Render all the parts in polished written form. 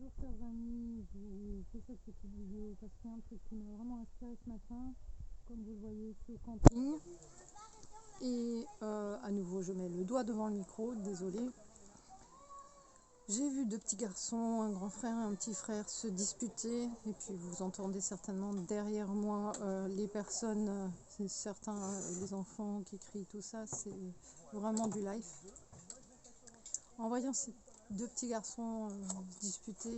Bonjour chers amis, je vous fais cette petite vidéo parce qu'il y a un truc qui m'a vraiment inspiré ce matin. Comme vous le voyez, je suis au camping et à nouveau je mets le doigt devant le micro, désolé. J'ai vu deux petits garçons, un grand frère et un petit frère se disputer, et puis vous entendez certainement derrière moi les personnes, c'est certains, les enfants qui crient, tout ça, c'est vraiment du live. En voyant ces deux petits garçons se disputer,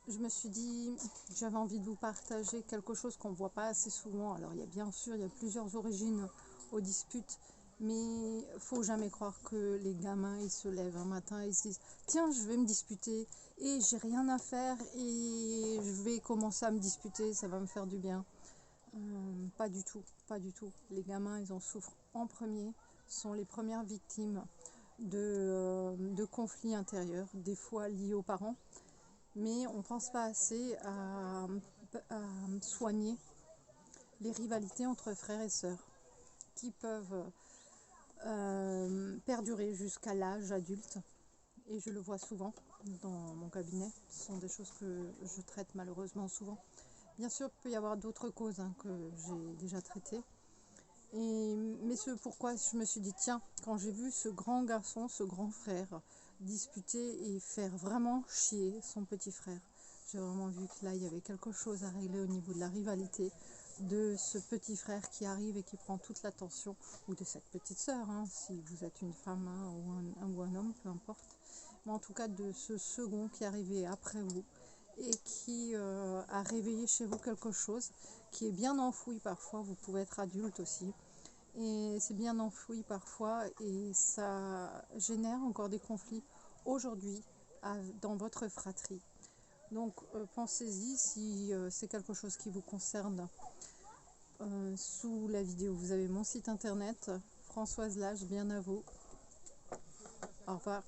je me suis dit, j'avais envie de vous partager quelque chose qu'on ne voit pas assez souvent. Alors il y a bien sûr, il y a plusieurs origines aux disputes, mais il ne faut jamais croire que les gamins ils se lèvent un matin et ils se disent tiens, je vais me disputer et j'ai rien à faire et je vais commencer à me disputer, ça va me faire du bien. Pas du tout, pas du tout. Les gamins ils en souffrent en premier, sont les premières victimes de conflits intérieurs, des fois liés aux parents. Mais on ne pense pas assez à soigner les rivalités entre frères et sœurs qui peuvent perdurer jusqu'à l'âge adulte. Et je le vois souvent dans mon cabinet. Ce sont des choses que je traite malheureusement souvent. Bien sûr, il peut y avoir d'autres causes que j'ai déjà traitées. Mais ce pourquoi je me suis dit, tiens, quand j'ai vu ce grand garçon, ce grand frère, disputer et faire vraiment chier son petit frère, j'ai vraiment vu que là, il y avait quelque chose à régler au niveau de la rivalité de ce petit frère qui arrive et qui prend toute l'attention, ou de cette petite sœur, si vous êtes une femme ou un homme, peu importe. Mais en tout cas, de ce second qui est arrivé après vous et qui a réveillé chez vous quelque chose qui est bien enfoui parfois. Vous pouvez être adulte aussi. Et c'est bien enfoui parfois et ça génère encore des conflits aujourd'hui dans votre fratrie. Donc pensez-y si c'est quelque chose qui vous concerne. Sous la vidéo, vous avez mon site internet, Françoise Lage, bien à vous. Au revoir.